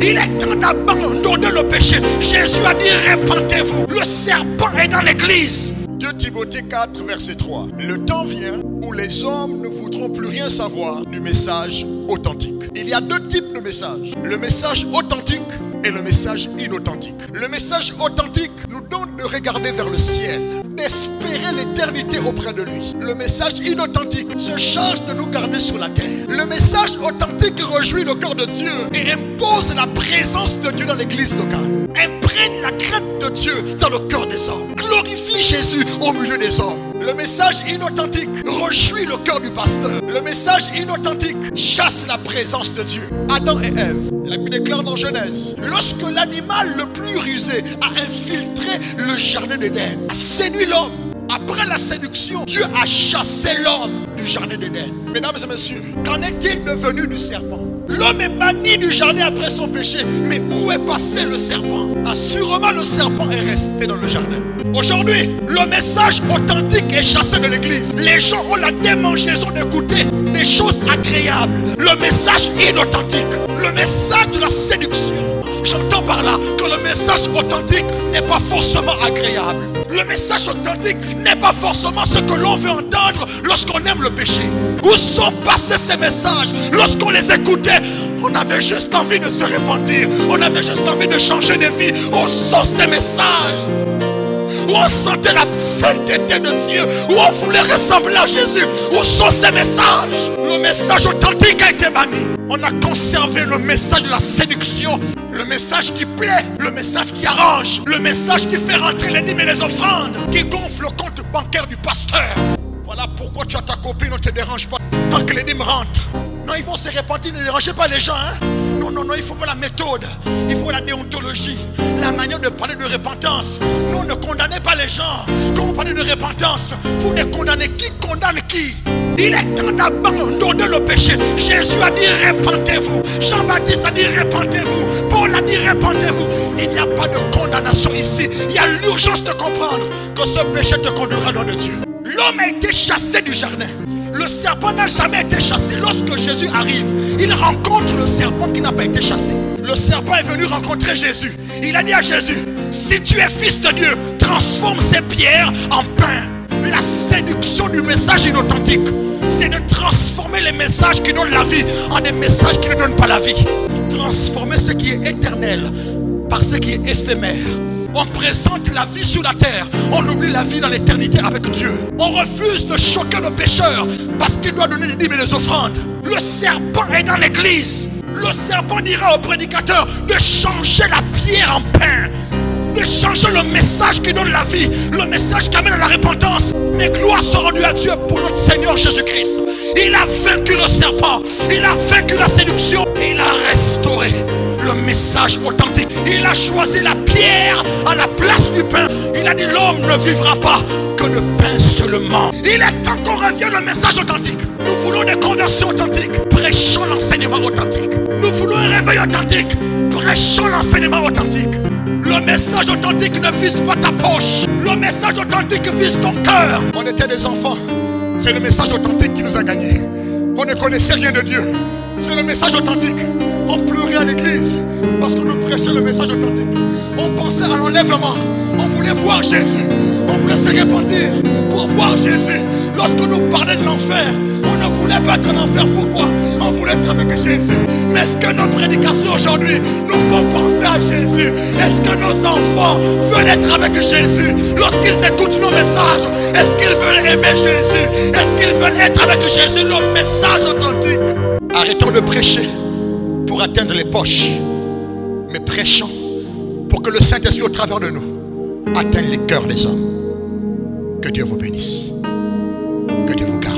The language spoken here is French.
Il est temps d'abandonner le péché. Jésus a dit répentez-vous. Le serpent est dans l'église. 2 Timothée 4, verset 3. Le temps vient où les hommes ne voudront plus rien savoir du message authentique. Il y a deux types de messages. Le message authentique et le message inauthentique. Le message authentique nous donne de regarder vers le ciel, d'espérer l'éternité auprès de lui. Le message inauthentique se charge de nous garder sur la terre. Le message authentique réjouit le cœur de Dieu et impose la présence de Dieu dans l'église locale. Imprègne la crainte de Dieu dans le cœur des hommes. Glorifie Jésus au milieu des hommes. Le message inauthentique réjouit le cœur du pasteur. Le message inauthentique chasse la présence de Dieu. Adam et Ève, la Bible déclare dans Genèse, lorsque l'animal le plus rusé a infiltré le jardin d'Éden, a séduit l'homme. Après la séduction, Dieu a chassé l'homme du jardin d'Éden. Mesdames et messieurs, qu'en est-il devenu du serpent? L'homme est banni du jardin après son péché. Mais où est passé le serpent? Assurément, le serpent est resté dans le jardin. Aujourd'hui, le message authentique est chassé de l'église. Les gens ont la démangeaison d'écouter des choses agréables. Le message inauthentique, le message de la séduction. J'entends par là que le message authentique n'est pas forcément agréable. Le message authentique n'est pas forcément ce que l'on veut entendre lorsqu'on aime le péché. Où sont passés ces messages? Lorsqu'on les écoutait, on avait juste envie de se repentir. On avait juste envie de changer de vie. Où sont ces messages? Où on sentait la sainteté de Dieu, où on voulait ressembler à Jésus? Où sont ces messages? Le message authentique a été banni. On a conservé le message de la séduction, le message qui plaît, le message qui arrange, le message qui fait rentrer les dîmes et les offrandes, qui gonfle le compte bancaire du pasteur. Voilà pourquoi tu as ta copine, ne te dérange pas tant que les dîmes rentrent. Non, ils vont se repentir, ne dérangez pas les gens. Non, il faut voir la méthode, il faut la déontologie, la manière de parler de repentance. Non, ne condamnez pas les gens. Quand on parle de repentance, vous les condamnez. Qui condamne qui? Il est temps d'abandonner le péché. Jésus a dit repentez-vous. Jean-Baptiste a dit repentez-vous. Paul a dit repentez-vous. Il n'y a pas de condamnation ici. Il y a l'urgence de comprendre que ce péché te conduira loin de Dieu. L'homme a été chassé du jardin. Le serpent n'a jamais été chassé. Lorsque Jésus arrive, il rencontre le serpent qui n'a pas été chassé. Le serpent est venu rencontrer Jésus. Il a dit à Jésus, si tu es fils de Dieu, transforme ces pierres en pain. La séduction du message inauthentique, c'est de transformer les messages qui donnent la vie en des messages qui ne donnent pas la vie. Transformer ce qui est éternel par ce qui est éphémère. On présente la vie sur la terre, on oublie la vie dans l'éternité avec Dieu. On refuse de choquer le pécheur parce qu'il doit donner les dîmes et les offrandes. Le serpent est dans l'église. Le serpent dira au prédicateur de changer la pierre en pain, de changer le message qui donne la vie, le message qui amène à la repentance. Mais gloire soit rendue à Dieu pour notre Seigneur Jésus-Christ. Il a vaincu le serpent, il a vaincu la séduction, il a restauré le message authentique. Il a choisi la pierre à la place du pain. Il a dit l'homme ne vivra pas que de pain seulement. Il est temps qu'on revienne au message authentique. Nous voulons des conversions authentiques. Prêchons l'enseignement authentique. Nous voulons un réveil authentique. Prêchons l'enseignement authentique. Le message authentique ne vise pas ta poche. Le message authentique vise ton cœur. On était des enfants. C'est le message authentique qui nous a gagnés. On ne connaissait rien de Dieu. C'est le message authentique. On pleurait à l'église parce que nous prêchions le message authentique. On pensait à l'enlèvement. On voulait voir Jésus. On voulait se repentir pour voir Jésus. Lorsque nous parlait de l'enfer, on ne voulait pas être en enfer. Pourquoi? On voulait être avec Jésus. Mais est-ce que nos prédications aujourd'hui nous font penser à Jésus? Est-ce que nos enfants veulent être avec Jésus? Lorsqu'ils écoutent nos messages, est-ce qu'ils veulent aimer Jésus? Est-ce qu'ils veulent être avec Jésus? Le message authentique. Arrêtons de prêcher pour atteindre les poches, mais prêchons pour que le Saint-Esprit au travers de nous atteigne les cœurs des hommes. Que Dieu vous bénisse. Que Dieu vous garde.